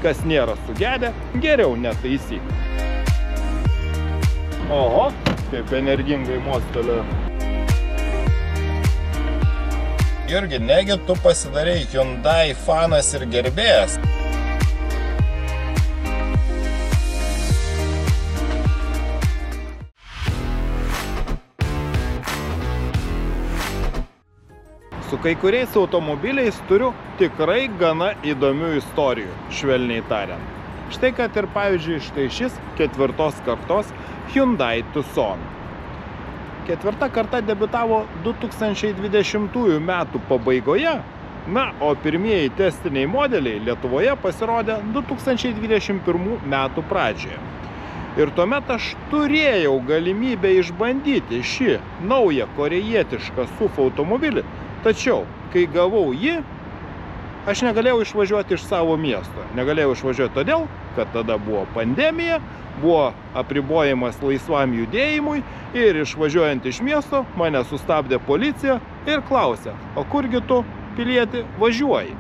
Kas nėra sugedę, geriau netaisyk. Oho, kaip energingai mostelė. Irgi, negi tu pasidarei Hyundai fanas ir gerbėjas. Su kai kuriais automobiliais turiu tikrai gana įdomių istorijų, švelniai tariant. Štai kad ir pavyzdžiui, štai šis 4. kartos Hyundai Tucson. 4. karta debiutavo 2020 metų pabaigoje, na, o pirmieji testiniai modeliai Lietuvoje pasirodė 2021 metų pradžioje. Ir tuomet aš turėjau galimybę išbandyti šį naują korejietišką SUV automobilį, tačiau, kai gavau jį, aš negalėjau išvažiuoti iš savo miesto. Negalėjau išvažiuoti todėl, kad tada buvo pandemija, buvo apribojimas laisvam judėjimui ir išvažiuojant iš miesto mane sustabdė policija ir klausė, o kurgi tu, pilieti, važiuoji?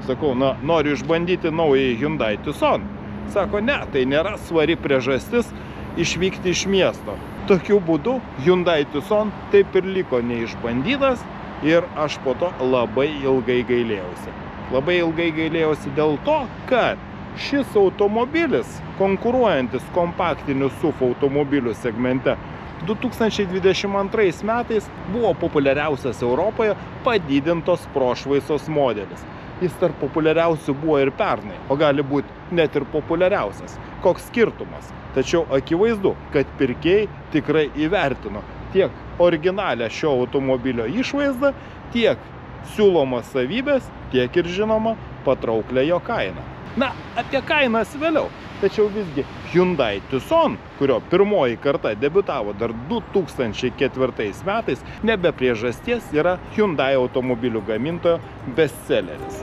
Sakau, na, noriu išbandyti naują Hyundai Tucson. Sako, ne, tai nėra svari priežastis išvykti iš miesto. Tokiu būdu Hyundai Tucson taip ir liko neišbandytas ir aš po to labai ilgai gailėjausi. Labai ilgai gailėjausi dėl to, kad šis automobilis, konkuruojantis kompaktinių SUV automobilių segmente, 2022 metais buvo populiariausias Europoje padidintos prošvaisos modelis. Jis tarp populiariausių buvo ir pernai, o gali būti net ir populiariausias. Koks skirtumas? Tačiau akivaizdu, kad pirkėjai tikrai įvertino tiek originalią šio automobilio išvaizdą, tiek siūlomas savybės, tiek ir žinoma patrauklę jo kainą. Na, apie kainas vėliau, tačiau visgi Hyundai Tucson, kurio pirmoji karta debiutavo dar 2004 metais, nebe priežasties yra Hyundai automobilių gamintojo bestselleris.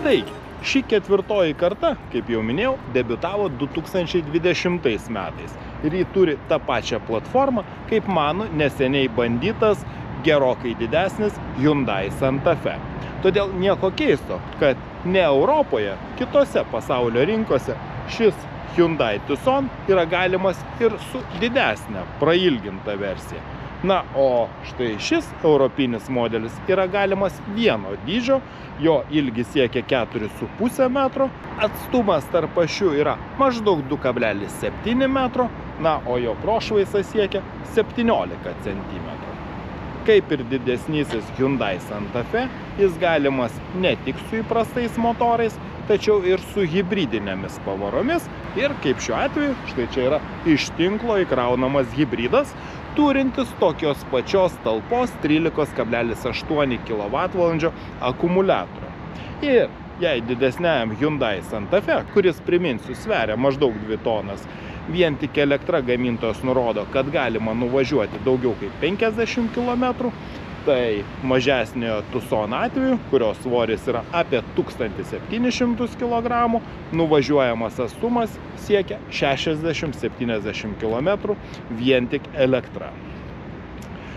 Taigi, ši 4. karta, kaip jau minėjau, debiutavo 2020 metais ir ji turi tą pačią platformą, kaip mano neseniai bandytas, gerokai didesnis Hyundai Santa Fe. Todėl nieko keisto, kad ne Europoje, kitose pasaulio rinkose šis Hyundai Tucson yra galimas ir su didesnė, prailginta versija. Na, o štai šis europinis modelis yra galimas vieno dydžio, jo ilgis siekia 4,5 metro, atstumas tarp ašių yra maždaug 2,7 metro, na, o jo prošvaisa siekia 17 cm. Kaip ir didesnysis Hyundai Santa Fe, jis galimas ne tik su įprastais motorais, tačiau ir su hibridinėmis pavaromis. Ir kaip šiuo atveju, štai čia yra iš tinklo įkraunamas hibridas, turintis tokios pačios talpos 13,8 kWh akumuliatorių. Ir jei didesniajam Hyundai Santa Fe, kuris, priminsiu, sveria maždaug 2 tonas, vien tik elektra gamintojas nurodo, kad galima nuvažiuoti daugiau kaip 50 km, tai mažesniojo Tucson atveju, kurios svoris yra apie 1700 kg, nuvažiuojamas atstumas siekia 60-70 km vien tik elektra.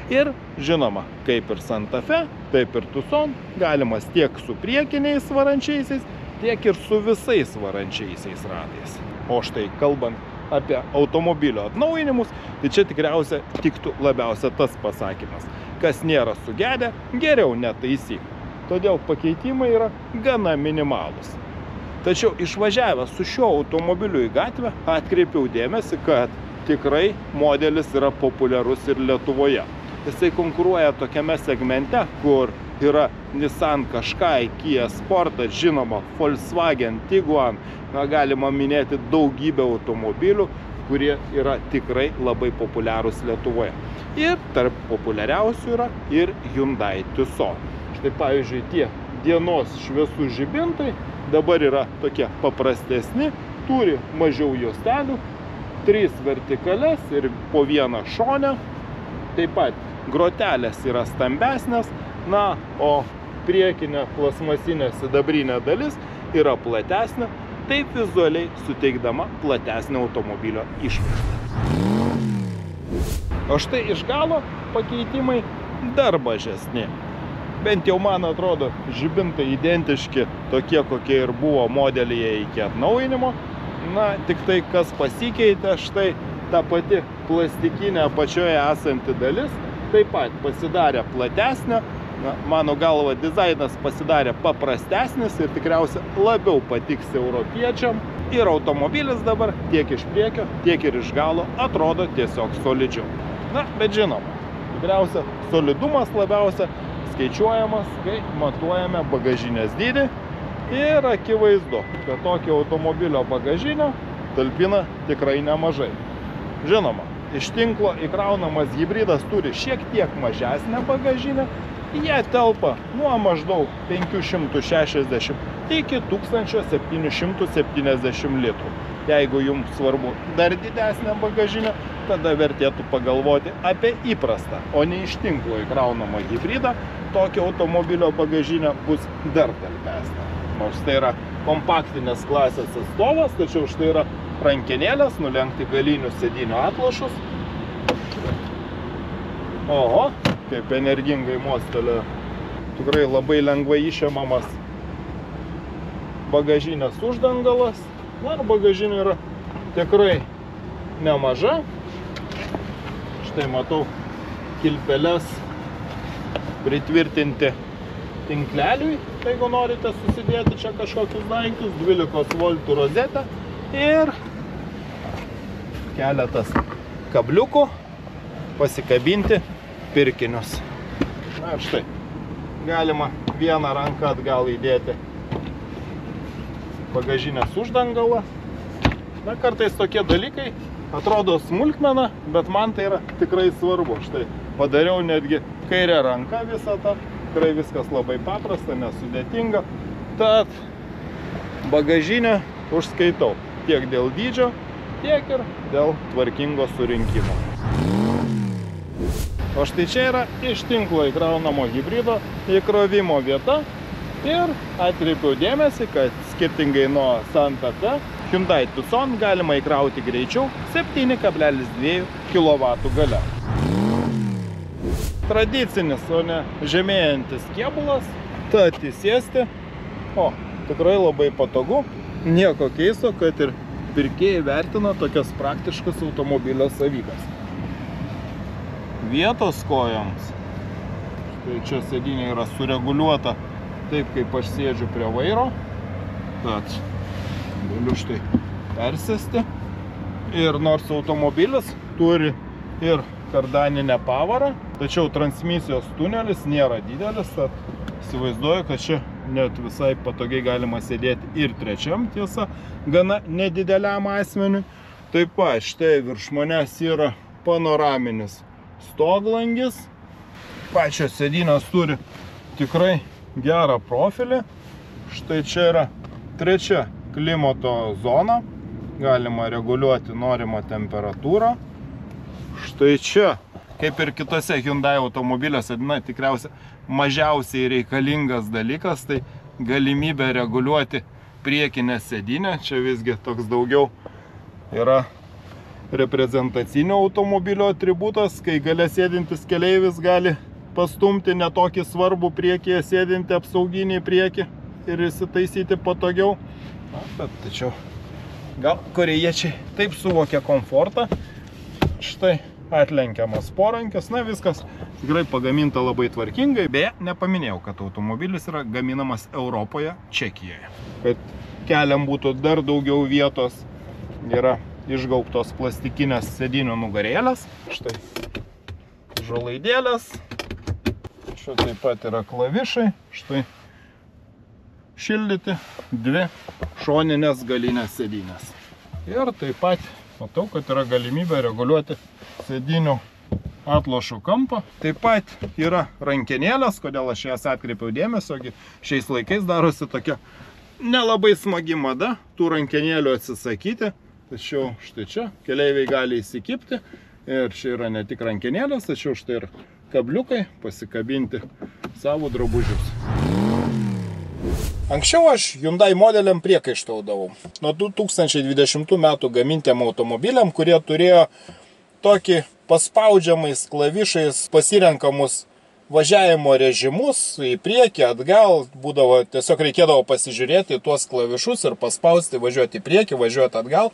Ir žinoma, kaip ir Santa Fe, taip ir Tucson galimas tiek su priekiniais varančiaisiais, tiek ir su visais varančiaisiais ratais. O štai kalbant apie automobilio atnaujinimus, tai čia tikriausia tiktų labiausia tas pasakymas. Kas nėra sugedę, geriau netaisyk. Todėl pakeitimai yra gana minimalūs. Tačiau išvažiavęs su šiuo automobiliu į gatvę, atkreipiau dėmesį, kad tikrai modelis yra populiarus ir Lietuvoje. Jisai konkuruoja tokiame segmente, kur yra Nissan Qashqai, Kia Sportage, žinoma, Volkswagen Tiguan, galima minėti daugybę automobilių, kurie yra tikrai labai populiarūs Lietuvoje. Ir tarp populiariausių yra ir Hyundai Tucson. Štai pavyzdžiui, tie dienos šviesų žibintai dabar yra tokie paprastesni, turi mažiau juostelių, 3 vertikales ir po vieną šonę. Taip pat grotelės yra stambesnės, na, o priekinė plasmasinė sidabrinė dalis yra platesnė, taip vizualiai suteikdama platesnę automobilio išvaizdą. O štai iš galo pakeitimai dar mažesni. bent jau man atrodo, žibintai identiški, tokie kokie ir buvo modelyje iki atnaujinimo. Na, tik tai kas pasikeitė, štai ta pati plastikinė apačioje esanti dalis, taip pat pasidarė platesnė. Na, mano galva, dizainas pasidarė paprastesnis ir tikriausiai labiau patiks europiečiam. Ir automobilis dabar tiek iš priekio, tiek ir iš galo atrodo tiesiog solidžiau. Na, bet žinoma, tikriausia solidumas labiausia skaičiuojamas, kai matuojame bagažinės dydį. Ir akivaizdu, kad tokio automobilio bagažinę talpina tikrai nemažai. Žinoma, iš tinklo įkraunamas hibridas turi šiek tiek mažesnę bagažinę. Jie telpa nuo maždaug 560 iki 1770 litrų. Jeigu jums svarbu dar didesnę bagažinę, tada vertėtų pagalvoti apie įprastą, o ne iš tinklo įkraunamą hibridą. Tokio automobilio bagažinė bus dar talpesnė. Nors tai yra kompaktinės klasės atstovas, tačiau štai yra rankenėlės, nulenkti galinių sėdinių atlošus. Oho, kaip energingai mostelė. Tikrai labai lengvai išimamas bagažinės uždangalas. Na, bagažinė yra tikrai nemaža. Štai matau kilpeles pritvirtinti tinkleliui, jeigu norite susidėti čia kažkokius daiktus, 12 voltų rozetę ir keletas kabliukų pasikabinti pirkinius. Na ir štai, galima vieną ranką atgal įdėti bagažinės uždangalą. Na, kartais tokie dalykai atrodo smulkmena, bet man tai yra tikrai svarbu. Štai, padariau netgi kairę ranką visą tą. Tikrai viskas labai paprasta, nesudėtinga. Tad bagažinę užskaitau tiek dėl dydžio, tiek ir dėl tvarkingo surinkimo. O štai čia yra iš tinklo įkraunamo hibrido įkrovimo vieta. Ir atkreipiau dėmesį, kad skirtingai nuo Santa Fe, Hyundai Tucson galima įkrauti greičiau 7,2 kW galia. Tradicinis, o ne žemėjantis kėbulas, tad įsėsti, tikrai labai patogu, nieko keisto, kad ir pirkėjai vertina tokias praktiškas automobilio savybes. Vietos kojoms, štai čia sėdynė yra sureguliuota taip, kaip aš sėdžiu prie vairo, tad galiu štai persėsti. Ir nors automobilis turi ir kardaninę pavarą, tačiau transmisijos tunelis nėra didelis, tad įsivaizduoju, kad čia net visai patogiai galima sėdėti ir trečiam, tiesa, gana nedideliam asmeniui. Taip pat štai virš manęs yra panoraminis stoglangis. Pačios sėdynės turi tikrai gerą profilį. Štai čia yra trečia klimato zona. Galima reguliuoti norimą temperatūrą. Štai čia, kaip ir kitose Hyundai automobiliuose, tikriausiai mažiausiai reikalingas dalykas, tai galimybė reguliuoti priekinę sėdynę. Čia visgi toks daugiau yra reprezentacinio automobilio atributas, kai gale sėdintis keleivis gali pastumti netokį svarbų priekyje sėdinti apsauginį priekį ir įsitaisyti patogiau. Bet tačiau gal korėjiečiai taip suvokia komfortą. Štai atlenkiamas porankis, viskas tikrai pagaminta labai tvarkingai. Beje, nepaminėjau, kad automobilis yra gaminamas Europoje, Čekijoje. Kad keliam būtų dar daugiau vietos, yra išgaubtos plastikinės sėdinių nugarėlės. Štai žolaidėlės. Čia taip pat yra klavišai. Štai šildyti dvi šoninės galinės sėdynės. Ir taip pat matau, kad yra galimybė reguliuoti sėdinių atlošų kampą. Taip pat yra rankenėlės, kodėl aš jas atkreipiau dėmesio, šiais laikais darosi tokia nelabai smagi mada tų rankenėlių atsisakyti. Tačiau štai čia keleiviai gali įsikibti ir čia yra ne tik rankenėlės, tačiau štai ir kabliukai pasikabinti savo drabužius. Anksčiau aš Hyundai modeliam priekaištaudavau. Nuo 2020 metų gamintiem automobiliam, kurie turėjo tokį paspaudžiamais klavišais pasirenkamus važiavimo režimus į priekį, atgal, būdavo, tiesiog reikėdavo pasižiūrėti tuos klavišus ir paspausti, važiuoti į priekį, važiuoti atgal.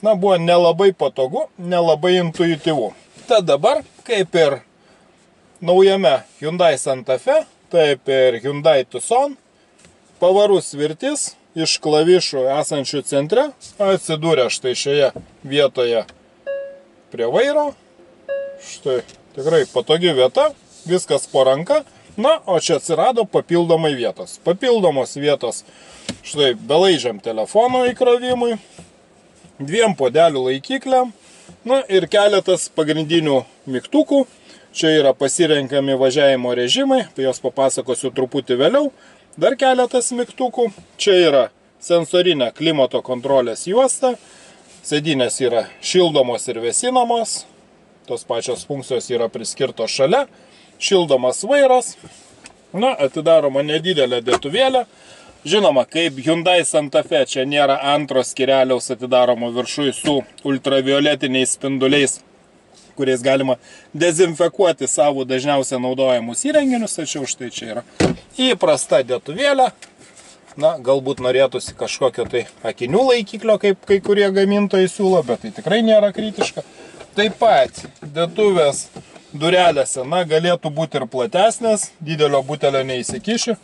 Na, buvo nelabai patogu, nelabai intuityvu. Tad dabar, kaip ir naujame Hyundai Santa Fe, taip ir Hyundai Tucson, pavarų svirtis iš klavišų esančių centre atsidūrė štai šioje vietoje prie vairo. Štai tikrai patogi vieta, viskas po ranka. Na, o čia atsirado papildomai vietos. Papildomos vietos štai belaidžiam telefono įkrovimui, 2 puodelių laikikliam, na ir keletas pagrindinių mygtukų. Čia yra pasirenkami važiavimo režimai, apie jos papasakosiu truputį vėliau. Dar keletas mygtukų. Čia yra sensorinė klimato kontrolės juosta. Sėdynės yra šildomos ir vėsinamos. Tos pačios funkcijos yra priskirtos šalia. Šildomas vairas. Na, atidaroma nedidelė dėtuvėlė. Žinoma, kaip Hyundai Santa Fe, čia nėra antro skyreliaus atidaromo viršui su ultravioletiniais spinduliais, kuriais galima dezinfekuoti savo dažniausiai naudojamus įrenginius, tačiau štai čia yra įprasta dėtuvėlė. Na, galbūt norėtųsi kažkokio tai akinių laikiklio, kaip kai kurie gamintojai siūlo, bet tai tikrai nėra kritiška. Taip pat dėtuvės durelėse, na, galėtų būti ir platesnės, didelio butelio neįsikišiu.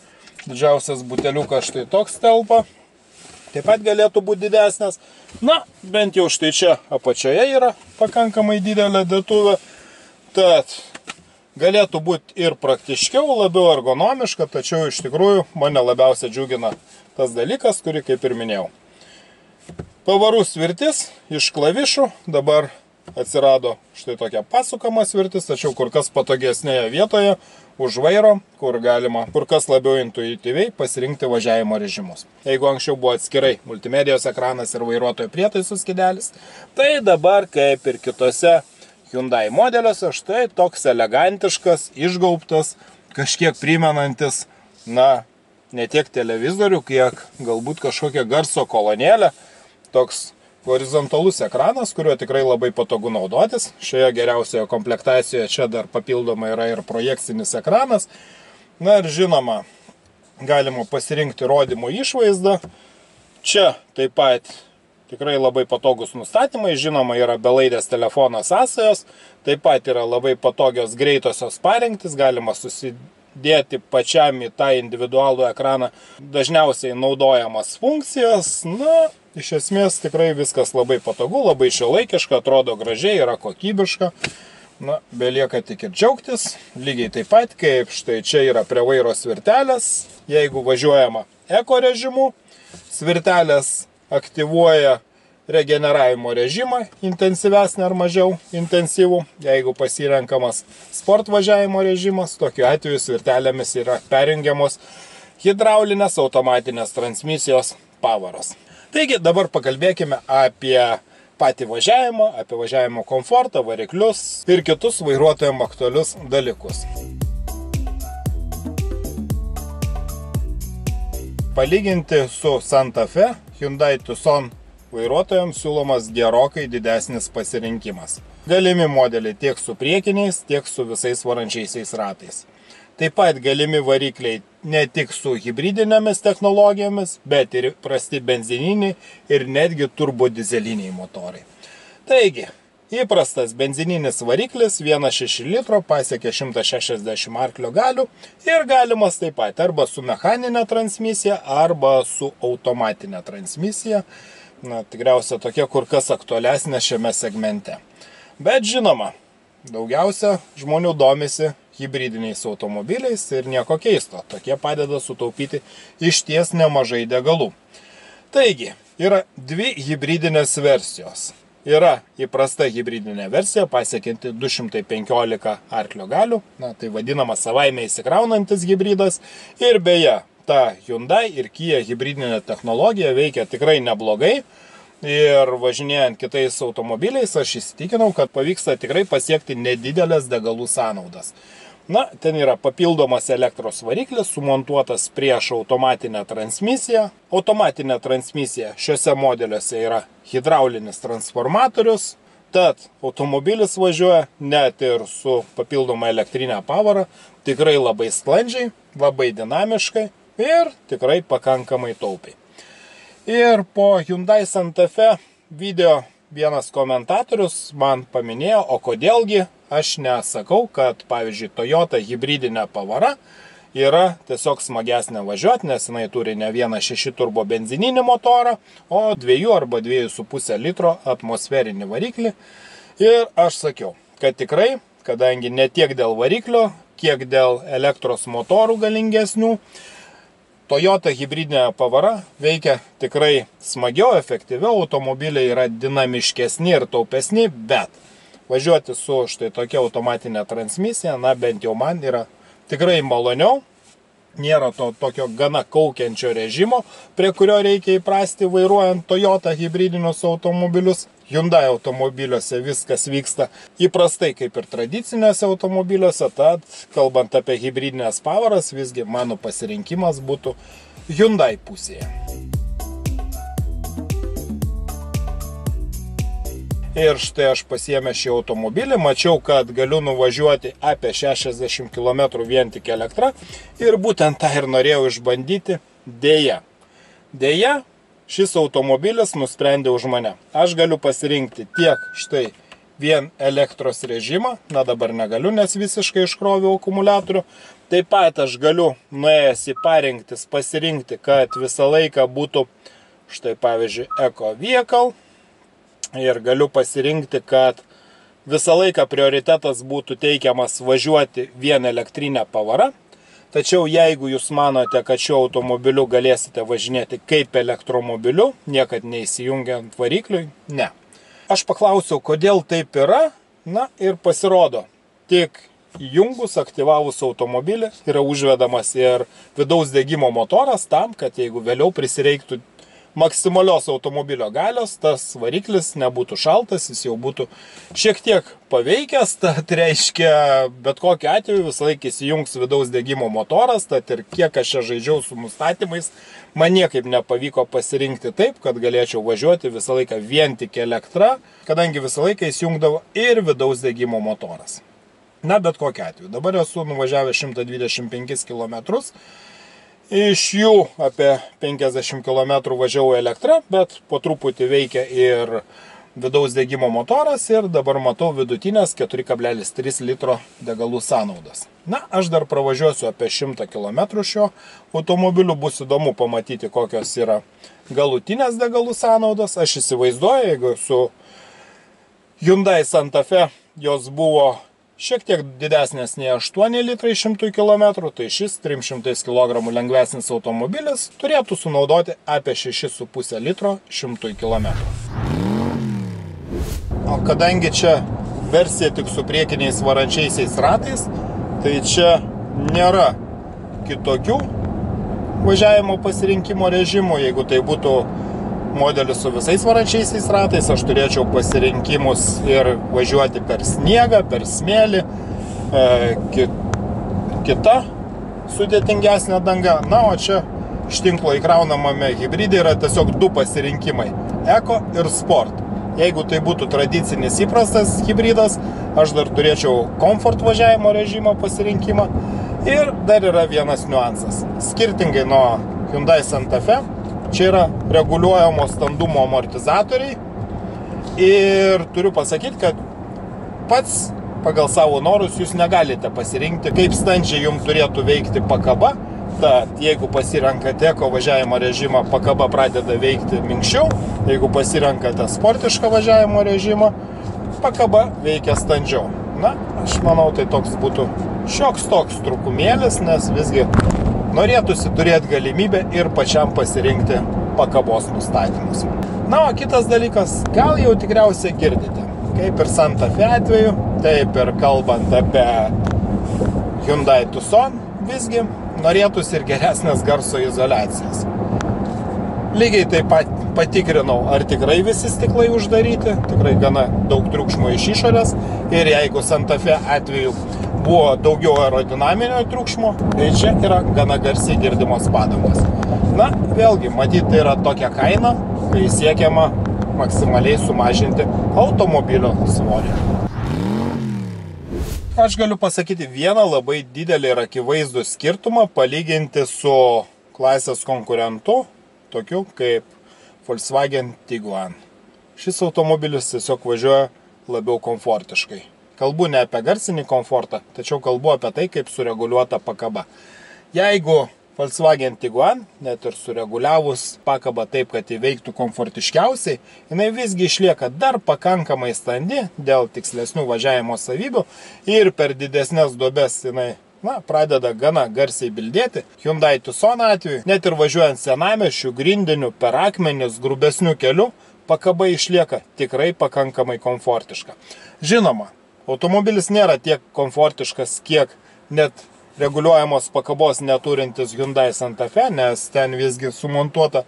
Didžiausias buteliukas štai toks telpa. Taip pat galėtų būti didesnės. Na, bent jau štai čia apačioje yra pakankamai didelė dėtuvė. Tad galėtų būti ir praktiškiau, labiau ergonomiška, tačiau iš tikrųjų mane labiausiai džiugina tas dalykas, kurį kaip ir minėjau. Pavarų svirtis iš klavišų, dabar atsirado štai tokia pasukama svirtis, tačiau kur kas patogesnėje vietoje, už vairo, kur galima kur kas labiau intuityviai pasirinkti važiavimo režimus. Jeigu anksčiau buvo atskirai multimedijos ekranas ir vairuotojo prietaisų skydelis, tai dabar, kaip ir kitose Hyundai modeliuose, štai toks elegantiškas, išgaubtas, kažkiek primenantis, na, ne tiek televizorių, kiek galbūt kažkokią garso kolonėlę, toks horizontalus ekranas, kuriuo tikrai labai patogu naudotis. Šioje geriausioje komplektacijoje čia dar papildomai yra ir projekcinis ekranas. Na ir žinoma, galima pasirinkti rodymo išvaizdą. Čia taip pat tikrai labai patogus nustatymai. Žinoma, yra belaidės telefono sąsajos. Taip pat yra labai patogios greitosios parengtis. Galima susidėti pačiam į tą individualų ekraną dažniausiai naudojamas funkcijas. Na, iš esmės tikrai viskas labai patogu, labai šiuolaikiška, atrodo gražiai, yra kokybiška. Na, belieka tik ir džiaugtis. Lygiai taip pat, kaip štai čia yra prie vairo svirtelės. Jeigu važiuojama eko režimu, svirtelės aktyvuoja regeneravimo režimą, intensyvesnį ar mažiau intensyvų. Jeigu pasirenkamas sport važiavimo režimas, tokiu atveju svirtelėmis yra perjungiamos hidraulinės automatinės transmisijos pavaros. Taigi dabar pakalbėkime apie patį važiavimą, apie važiavimo komfortą, variklius ir kitus vairuotojams aktualius dalykus. Palyginti su Santa Fe, Hyundai Tucson vairuotojams siūlomas gerokai didesnis pasirinkimas. Galimi modeliai tiek su priekiniais, tiek su visais varančiaisiais ratais. Taip pat galimi varikliai ne tik su hibridinėmis technologijomis, bet ir prasti benzininiai ir netgi turbodizeliniai motorai. Taigi, įprastas benzininis variklis 1,6 litro pasiekia 160 arklio galių ir galimas taip pat arba su mechaninė transmisija, arba su automatinė transmisija. Na, tikriausia tokia kur kas aktualesnė šiame segmente. Bet žinoma, daugiausia žmonių domisi hibridiniais automobiliais ir nieko keisto. Tokie padeda sutaupyti išties nemažai degalų. Taigi, yra dvi hibridinės versijos. Yra įprasta hibridinė versija pasiekianti 215 arklio galių. Na, tai vadinama savaime įsikraunantis hibridas. Ir beje, ta Hyundai ir Kia hibridinė technologija veikia tikrai neblogai. Ir važinėjant kitais automobiliais aš įsitikinau, kad pavyksta tikrai pasiekti nedidelės degalų sąnaudas. Na, ten yra papildomas elektros variklis, sumontuotas prieš automatinę transmisiją. Automatinė transmisija šiuose modeliuose yra hidraulinis transformatorius. Tad automobilis važiuoja net ir su papildoma elektrinė pavara, tikrai labai sklandžiai, labai dinamiškai ir tikrai pakankamai taupiai. Ir po Hyundai Santa Fe video vienas komentatorius man paminėjo, o kodėlgi aš nesakau, kad pavyzdžiui Toyota hibridinė pavara yra tiesiog smagesnė važiuoti, nes jinai turi ne 1.6 turbo benzininį motorą, o 2 arba 2,5 litro atmosferinį variklį. Ir aš sakiau, kad tikrai, kadangi ne tiek dėl variklio, kiek dėl elektros motorų galingesnių, Toyota hibridinė pavara veikia tikrai smagiau, efektyviau, automobiliai yra dinamiškesni ir taupesni, bet važiuoti su štai tokia automatinė transmisija, na bent jau man yra tikrai maloniau, nėra to tokio gana kaukiančio režimo, prie kurio reikia įprasti vairuojant Toyota hibridinius automobilius. Hyundai automobiliuose viskas vyksta įprastai kaip ir tradiciniuose automobiliuose, tad kalbant apie hibridinės pavaras, visgi mano pasirinkimas būtų Hyundai pusėje. Ir štai aš pasiėmę šį automobilį, mačiau, kad galiu nuvažiuoti apie 60 km vien tik elektra ir būtent tą ir norėjau išbandyti. Deja, šis automobilis nusprendė už mane. Aš galiu pasirinkti tiek štai vien elektros režimą, na dabar negaliu, nes visiškai iškroviau akumuliatorių. Taip pat aš galiu nuėjęs į parinktis pasirinkti, kad visą laiką būtų štai pavyzdžiui Eco Vehicle. Ir galiu pasirinkti, kad visą laiką prioritetas būtų teikiamas važiuoti vien elektrinę pavarą. Tačiau jeigu jūs manote, kad šiuo automobiliu galėsite važinėti kaip elektromobiliu, niekad neįsijungiant varikliui, ne. Aš paklausiau, kodėl taip yra, na ir pasirodo, tik įjungus, aktyvavus automobilį yra užvedamas ir vidaus degimo motoras tam, kad jeigu vėliau prisireiktų maksimalios automobilio galios, tas variklis nebūtų šaltas, jis jau būtų šiek tiek paveikęs, tad reiškia, bet kokiu atveju visą laiką įsijungs vidaus degimo motoras, tad ir kiek aš čia žaidžiau su nustatymais, man niekaip nepavyko pasirinkti taip, kad galėčiau važiuoti visą laiką vien tik elektra, kadangi visą laiką įsijungdavo ir vidaus degimo motoras. Na, bet kokiu atveju. Dabar esu nuvažiavęs 125 km. Iš jų apie 50 km važiavau elektra, bet po truputį veikia ir vidaus degimo motoras ir dabar matau vidutinės 4,3 litro degalų sąnaudas. Na, aš dar pravažiuosiu apie 100 km šio automobiliu, bus įdomu pamatyti, kokios yra galutinės degalų sąnaudos. Aš įsivaizduoju, jeigu su Hyundai Santa Fe jos buvo šiek tiek didesnės nei 8 litrai 100 km, tai šis 300 kg lengvesnis automobilis turėtų sunaudoti apie 6,5 litro 100 km. O kadangi čia versija tik su priekiniais varančiaisiais ratais, tai čia nėra kitokių važiavimo pasirinkimo režimų. Jeigu tai būtų modelis su visais varančiaisiais ratais, aš turėčiau pasirinkimus ir važiuoti per sniegą, per smėlį, kita sudėtingesnė danga. Na, o čia iš tinklo įkraunamame hibridai yra tiesiog du pasirinkimai – Eco ir Sport. Jeigu tai būtų tradicinis įprastas hibridas, aš dar turėčiau Comfort važiavimo režimo pasirinkimą. Ir dar yra vienas niuansas. Skirtingai nuo Hyundai Santa Fe, čia yra reguliuojamo standumo amortizatoriai ir turiu pasakyti, kad pats pagal savo norus jūs negalite pasirinkti, kaip standžiai jums turėtų veikti pakaba. Tad jeigu pasirenkate Eco važiavimo režimą, pakaba pradeda veikti minkščiau. Jeigu pasirenkate sportišką važiavimo režimą, pakaba veikia standžiau. Na, aš manau, tai toks būtų šioks toks trūkumėlis, nes visgi norėtųsi turėti galimybę ir pačiam pasirinkti pakabos nustatymus. Na, o kitas dalykas, gal jau tikriausiai girdite, kaip ir Santa Fe atveju, taip ir kalbant apie Hyundai Tucson, visgi norėtųsi ir geresnės garso izoliacijas. Lygiai taip pat patikrinau, ar tikrai visi stiklai uždaryti, tikrai gana daug triukšmo iš išorės ir jeigu Santa Fe atveju buvo daugiau aerodinaminio triukšmo, tai čia yra gana garsiai girdimos padangos. Na, vėlgi, matyt, tai yra tokia kaina, kai siekiama maksimaliai sumažinti automobilio svorį. Aš galiu pasakyti vieną labai didelį ir akivaizdų skirtumą palyginti su klasės konkurentu, tokiu kaip Volkswagen Tiguan. Šis automobilis tiesiog važiuoja labiau komfortiškai. Kalbu ne apie garsinį komfortą, tačiau kalbu apie tai, kaip sureguliuota pakaba. Jeigu Volkswagen Tiguan, net ir sureguliavus pakabą taip, kad įveiktų komfortiškiausiai, jinai visgi išlieka dar pakankamai standi dėl tikslesnių važiavimo savybių ir per didesnės duobes jinai pradeda gana garsiai bildėti. Hyundai Tucson atveju, net ir važiuojant senamiesčių, grindiniu, per akmenis, grubesnių kelių, pakaba išlieka tikrai pakankamai komfortiška. Žinoma, automobilis nėra tiek komfortiškas, kiek net reguliuojamos pakabos neturintis Hyundai Santa Fe, nes ten visgi sumontuota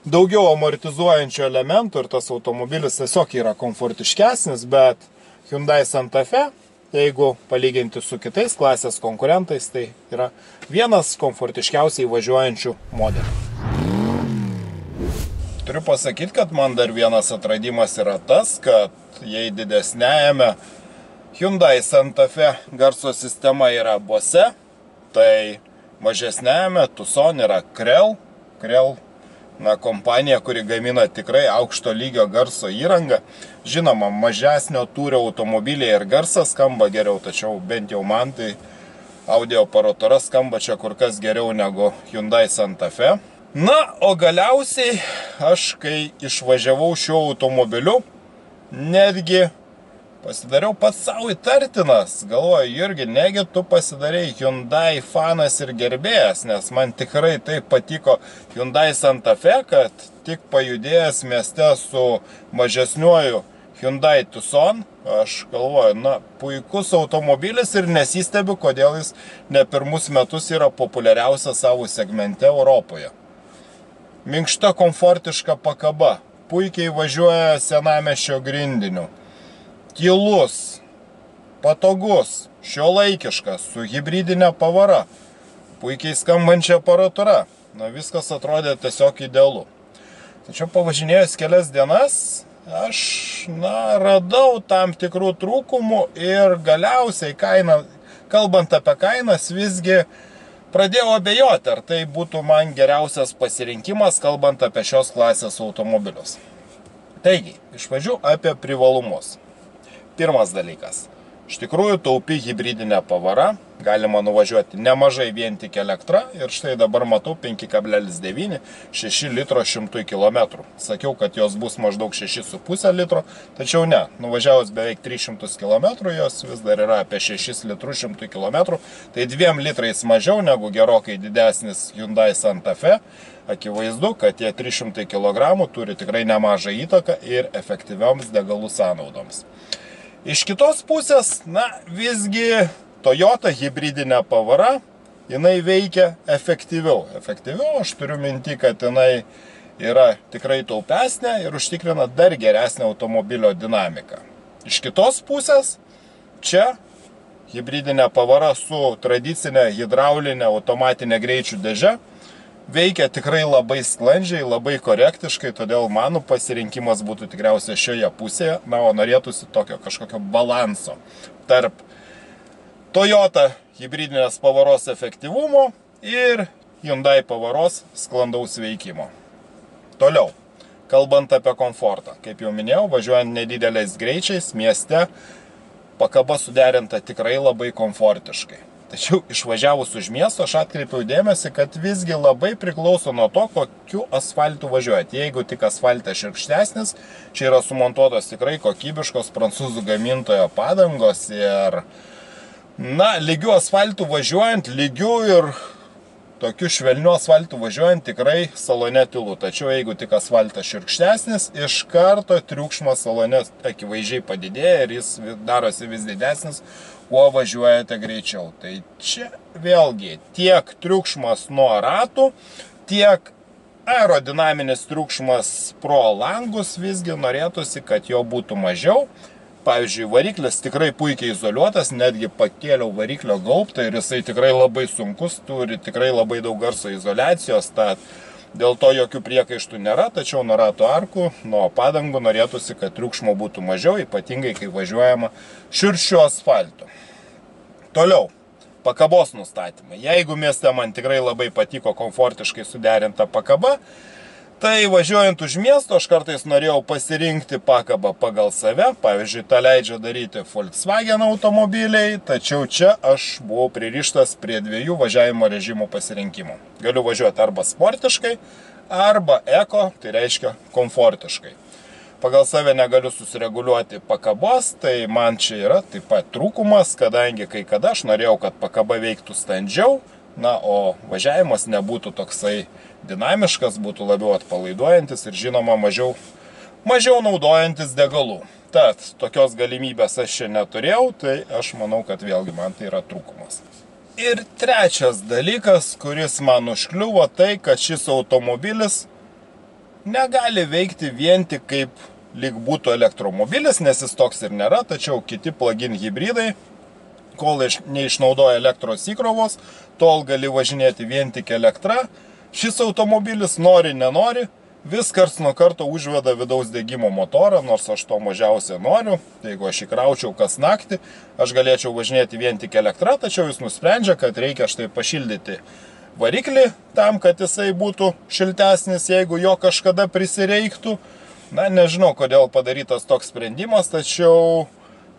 daugiau amortizuojančių elementų ir tas automobilis tiesiog yra komfortiškesnis, bet Hyundai Santa Fe, jeigu palyginti su kitais klasės konkurentais, tai yra vienas komfortiškiausiai važiuojančių modelių. Turiu pasakyti, kad man dar vienas atradimas yra tas, kad jei didesnėjame Hyundai Santa Fe garso sistema yra Bose, tai mažesnėjame Tucson yra Krell, kompanija, kuri gamina tikrai aukšto lygio garso įrangą. Žinoma, mažesnio tūrio automobiliai ir garsas skamba geriau, tačiau bent jau man tai audio aparatūra skamba čia kur kas geriau negu Hyundai Santa Fe. Na, o galiausiai aš, kai išvažiavau šiuo automobiliu, netgi pasidariau pats savo įtartinas. Galvoju, Jurgi, negi tu pasidarei Hyundai fanas ir gerbėjas, nes man tikrai taip patiko Hyundai Santa Fe, kad tik pajudėjęs mieste su mažesniuoju Hyundai Tucson, aš galvoju, puikus automobilis ir nesistebiu, kodėl jis ne pirmus metus yra populiariausias savo segmente Europoje. Minkšta komfortiška pakaba, puikiai važiuoja senamiesčio grindiniu. Tylus, patogus, šiuolaikiškas, su hibridinė pavara, puikiai skambančia aparatūra. Viskas atrodė tiesiog idealu. Tačiau pavažinėjus kelias dienas, aš radau tam tikrų trūkumų ir galiausiai kalbant apie kainas, visgi pradėjau abejoti, ar tai būtų man geriausias pasirinkimas, kalbant apie šios klasės automobilius. Taigi, iš pradžių apie privalumus. Pirmas dalykas. Iš tikrųjų, taupi hibridinė pavara, galima nuvažiuoti nemažai vien tik elektra ir štai dabar matau 5,9, 6 litro 100 km. Sakiau, kad jos bus maždaug 6,5 litro, tačiau ne, nuvažiavus beveik 300 km, jos vis dar yra apie 6 litrų 100 km, tai 2 litrais mažiau negu gerokai didesnis Hyundai Santa Fe. Akivaizdu, kad tie 300 kg turi tikrai nemažą įtaką ir efektyvioms degalų sąnaudoms. Iš kitos pusės, visgi Toyota hibridinė pavara, jinai veikia efektyviau. Efektyviau, aš turiu minti, kad jinai yra tikrai taupesnė ir užtikrina dar geresnę automobilio dinamiką. Iš kitos pusės, čia hibridinė pavara su tradicinė hidraulinė automatinė greičių dėže veikia tikrai labai sklandžiai, labai korektiškai, todėl mano pasirinkimas būtų tikriausiai šioje pusėje, o norėtųsi tokio kažkokio balanso tarp Toyota hibridinės pavaros efektyvumo ir Hyundai pavaros sklandaus veikimo. Toliau, kalbant apie komfortą, kaip jau minėjau, važiuojant nedideliais greičiais mieste, pakaba suderinta tikrai labai komfortiškai. Tačiau išvažiavus už miesto, aš atkreipiau dėmesį, kad visgi labai priklauso nuo to, kokiu asfaltu važiuojate. Jeigu tik asfaltas šiurkštesnis, čia yra sumontuotos tikrai kokybiškos prancūzų gamintojo padangos ir, lygių asfaltų važiuojant, lygių ir tokiu švelniu asfaltu važiuojant tikrai salone tylu. Tačiau jeigu tik asfaltas šiurkštesnis, iš karto triukšmas salone akivaizdžiai padidėja ir jis darosi vis didesnis, kuo važiuojate greičiau. Tai čia vėlgi tiek triukšmas nuo ratų, tiek aerodinaminis triukšmas pro langus visgi norėtųsi, kad jo būtų mažiau. Pavyzdžiui, variklis tikrai puikiai izoliuotas, netgi pakėliau variklio gaubtą ir jisai tikrai labai sunkus, turi tikrai labai daug garso izoliacijos, tad Dėl to jokių priekaištų nėra, tačiau nuo ratų arkų, nuo padangų norėtųsi, kad triukšmo būtų mažiau, ypatingai kai važiuojama šiurkščiu asfaltu. Toliau, pakabos nustatymai. Jeigu mieste man tikrai labai patiko komfortiškai suderinta pakaba, tai važiuojant už miesto aš kartais norėjau pasirinkti pakabą pagal save. Pavyzdžiui, tą leidžia daryti Volkswagen automobiliai, tačiau čia aš buvau pririštas prie dviejų važiavimo režimų pasirinkimų. Galiu važiuoti arba sportiškai, arba eko, tai reiškia komfortiškai. Pagal save negaliu susireguliuoti pakabos, tai man čia yra taip pat trūkumas, kadangi kai kada aš norėjau, kad pakaba veiktų standžiau, o važiavimas nebūtų toksai dinamiškas, būtų labiau atpalaiduojantis ir žinoma mažiau naudojantis degalų. Tad tokios galimybės aš čia neturėjau, tai aš manau, kad vėlgi man tai yra trūkumas. Ir trečias dalykas, kuris man užkliuvo, tai kad šis automobilis negali veikti vien tik kaip lyg būtų elektromobilis, nes jis toks ir nėra, tačiau kiti plug-in hibridai, kol neišnaudoja elektros įkrovos, tol gali važinėti vien tik elektra. Šis automobilis nori, nenori, vis karts nuo karto užveda vidaus degimo motorą, nors aš to mažiausiai noriu. Jeigu aš įkraučiau kas naktį, aš galėčiau važinėti vien tik elektra, tačiau jis nusprendžia, kad reikia štai pašildyti variklį tam, kad jisai būtų šiltesnis, jeigu jo kažkada prisireiktų. Nežinau, kodėl padarytas toks sprendimas, tačiau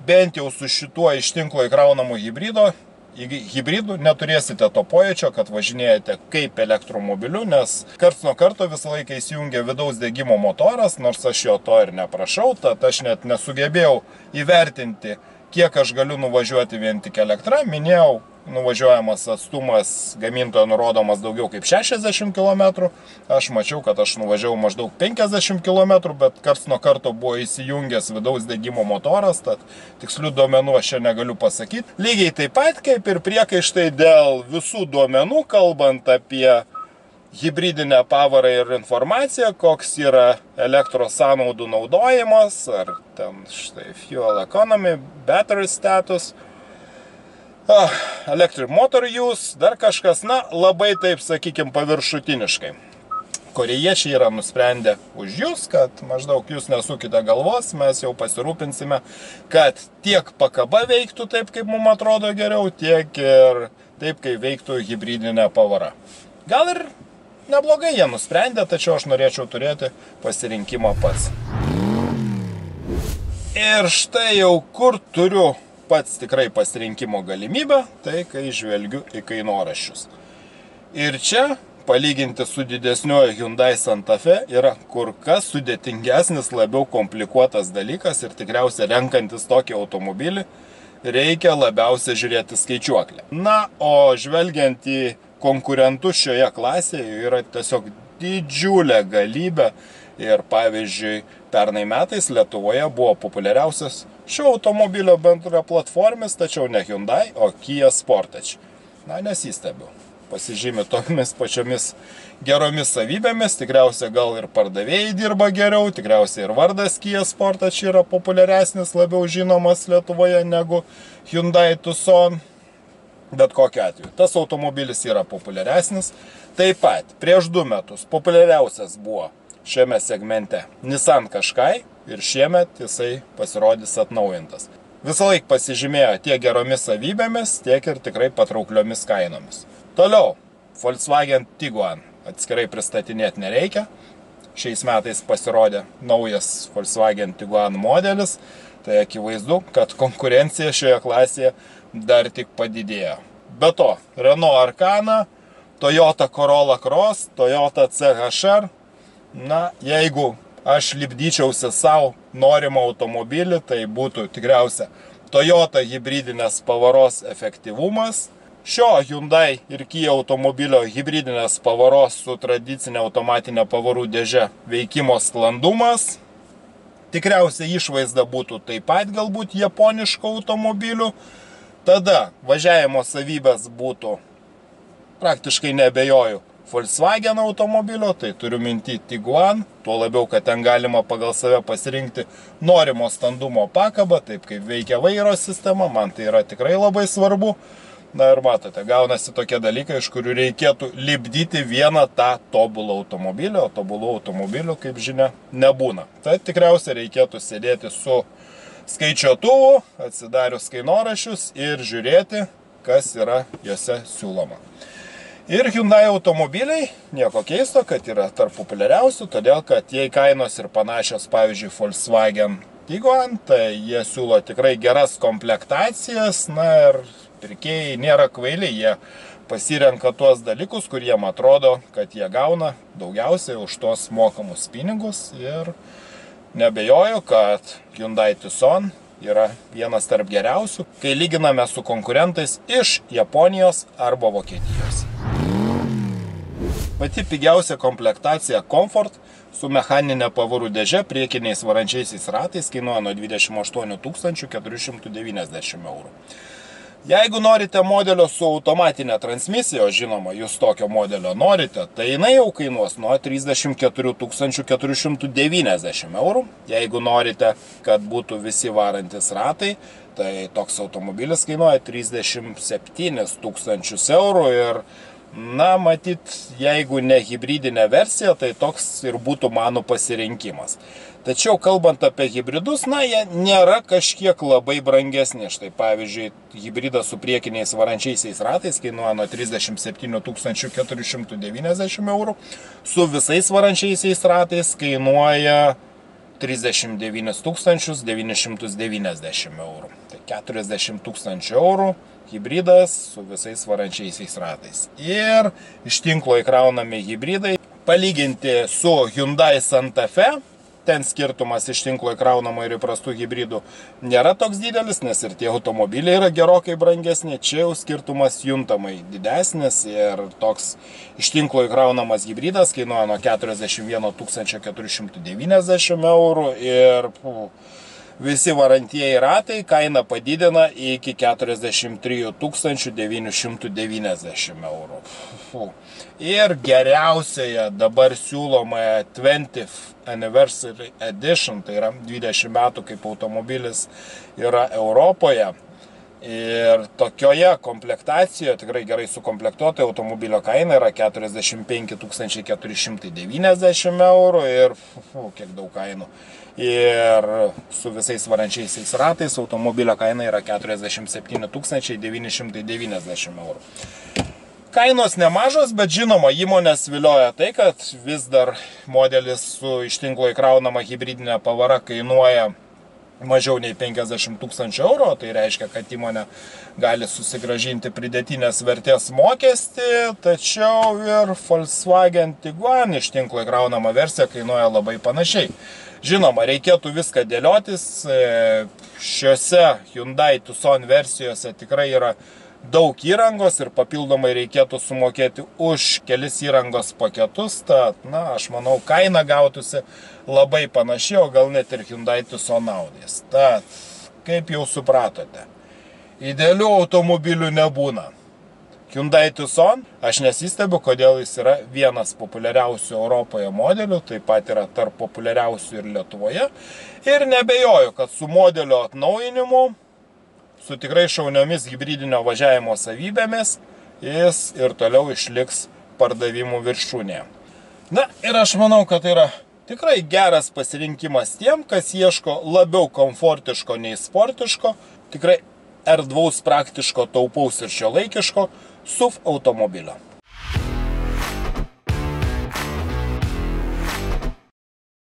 bent jau su šituo iš tinklo įkraunamu hybridu neturėsite to pojūčio, kad važinėjate kaip elektromobiliu, nes karts nuo karto visą laiką įsijungia vidaus degimo motoras, nors aš jo to ir neprašau, tad aš net nesugebėjau įvertinti, kiek aš galiu nuvažiuoti vien tik elektra. Minėjau, nuvažiuojamas atstumas gamintojo nurodomas daugiau kaip 60 km. Aš mačiau, kad aš nuvažiavau maždaug 50 km, bet karts nuo karto buvo įsijungęs vidaus degimo motoras, tad tikslių duomenų aš čia negaliu pasakyti. Lygiai taip pat kaip ir priekaištai dėl visų duomenų, kalbant apie hibridinę pavarą ir informaciją, koks yra elektros sąnaudų naudojimas, ar ten štai fuel economy, battery status, electric motor use, dar kažkas, labai taip, sakykime, paviršutiniškai. Korėjiečiai yra nusprendę už jūs, kad maždaug jūs nesukite galvos, mes jau pasirūpinsime, kad tiek pakaba veiktų taip, kaip mums atrodo geriau, tiek ir taip, kaip veiktų hibridinė pavara. Gal ir neblogai jie nusprendė, tačiau aš norėčiau turėti pasirinkimą pats. Ir štai jau kur turiu pats tikrai pasirinkimo galimybę, tai kai žvelgiu į kainoraščius. Ir čia, palyginti su didesnioju Hyundai Santa Fe, yra kur kas sudėtingesnis, labiau komplikuotas dalykas ir tikriausiai renkantis tokį automobilį reikia labiausiai žiūrėti skaičiuoklę. O žvelgiant į konkurentus šioje klasėje yra tiesiog didžiulė galybė ir pavyzdžiui, pernai metais Lietuvoje buvo populiariausias šio automobilio bendraplatformis, tačiau ne Hyundai, o Kia Sportage. Nesistebiu. Pasižymi tomis pačiomis geromis savybėmis, tikriausiai gal ir pardavėjai dirba geriau, tikriausiai ir vardas Kia Sportage yra populiaresnis, labiau žinomas Lietuvoje negu Hyundai Tucson. Bet kokiu atveju, tas automobilis yra populiaresnis. Taip pat, prieš 2 metus populiariausias buvo šiame segmente Nissan Qashqai ir šiemet jisai pasirodys atnaujintas. Visą laiką pasižymėjo tiek geromis savybėmis, tiek ir tikrai patraukliomis kainomis. Toliau, Volkswagen Tiguan atskirai pristatinėti nereikia. Šiais metais pasirodė naujas Volkswagen Tiguan modelis, tai akivaizdu, kad konkurencija šioje klasėje dar tik padidėjo. Be to, Renault Arkana, Toyota Corolla Cross, Toyota CHR. Jeigu aš lipdyčiausi savo norimą automobilį, tai būtų tikriausia Toyota hibridinės pavaros efektyvumas. Šio Hyundai ir Kia automobilio hibridinės pavaros su tradicinė automatinė pavarų dėže veikimo sklandumas. Tikriausiai išvaizda būtų taip pat galbūt japoniško automobilių. Tada važiavimo savybės būtų, praktiškai neabejoju, Volkswagen automobilio, tai turiu minti Tiguan, tuo labiau, kad ten galima pagal save pasirinkti norimo standumo pakabą, taip kaip veikia vairo sistema, man tai yra tikrai labai svarbu. Na ir matote, gaunasi tokie dalykai, iš kurių reikėtų lipdyti vieną tą tobulą automobilį, o tobulų automobilių, kaip žinia, nebūna. Tai tikriausiai reikėtų sėdėti su skaičiuotuvu, atsidarius kainoraščius ir žiūrėti, kas yra juose siūloma. Ir Hyundai automobiliai, nieko keisto, kad yra tarp populiariausių, todėl kad jei kainos ir panašios, pavyzdžiui, Volkswagen Tiguan, tai jie siūlo tikrai geras komplektacijas, na ir pirkėjai nėra kvailiai, jie pasirenka tuos dalykus, kur jiem atrodo, kad jie gauna daugiausiai už tos mokamus pinigus ir nebejoju, kad Hyundai Tucson yra vienas tarp geriausių, kai lyginame su konkurentais iš Japonijos arba Vokietijos. Pati pigiausia komplektacija Comfort su mechaninė pavarų dėže priekiniais varančiaisiais ratais kainuoja nuo 28 490 eurų. Jeigu norite modelio su automatinė transmisija, o žinoma, jūs tokio modelio norite, tai jinai jau kainuos nuo 34 490 eurų. Jeigu norite, kad būtų visi varantis ratai, tai toks automobilis kainuoja 37 000 eurų ir, na, matyt, jeigu ne hibridinė versija, tai toks ir būtų mano pasirinkimas. Tačiau, kalbant apie hibridus, na, jie nėra kažkiek labai brangesni. Štai, pavyzdžiui, hibridas su priekiniais varančiaisiais ratais kainuoja nuo 37 490 eurų, su visais varančiaisiais ratais kainuoja 39 990 eurų. Tai 40 000 eurų hibridas su visais varančiaisiais ratais. Ir iš tinklo įkraunami hibridai, palyginti su Hyundai Santa Fe, ten skirtumas iš tinklo įkraunamo ir įprastų hibridų nėra toks didelis, nes ir tie automobiliai yra gerokai brangesni. Čia jau skirtumas juntamai didesnis ir toks iš tinklo įkraunamas hibridas kainuoja nuo 41 490 eurų ir visi varantieji ratai kainą padidina iki 43 990 eurų. Ir geriausioje dabar siūlomoje 20th Anniversary Edition, tai yra 20 metų kaip automobilis yra Europoje. Ir tokioje komplektacijoje, tikrai gerai sukomplektuotoje automobilio kaina yra 45 490 eurų ir kiek daug kainų. Ir su visais varančiaisiais ratais automobilio kaina yra 47 990 eurų. Kainos nemažos, bet žinoma, įmonės vilioja tai, kad vis dar modelis su iš tinklo įkraunama hibridinė pavara kainuoja mažiau nei 50 000 eurų, tai reiškia, kad įmonė gali susigrąžinti pridėtinės vertės mokestį, tačiau ir Volkswagen Tiguan iš tinklo įkraunama versija kainuoja labai panašiai. Žinoma, reikėtų viską dėliotis, šiuose Hyundai Tucson versijose tikrai yra daug įrangos ir papildomai reikėtų sumokėti už kelis įrangos paketus, tad, na, aš manau, kaina gautųsi labai panaši, o gal net ir Hyundai Tucson naudės. Tad, kaip jau supratote, idealių automobilių nebūna. Hyundai Tucson, aš nesistebiu, kodėl jis yra vienas populiariausių Europoje modelių, taip pat yra tarp populiariausių ir Lietuvoje. Ir nebejoju, kad su modelio atnaujinimu, su tikrai šauniomis hibridinio važiavimo savybėmis, jis ir toliau išliks pardavimų viršūnėje. Na ir aš manau, kad tai yra tikrai geras pasirinkimas tiem, kas ieško labiau komfortiško nei sportiško, tikrai erdvaus, praktiško, taupaus ir šiuolaikiško SUV automobilio.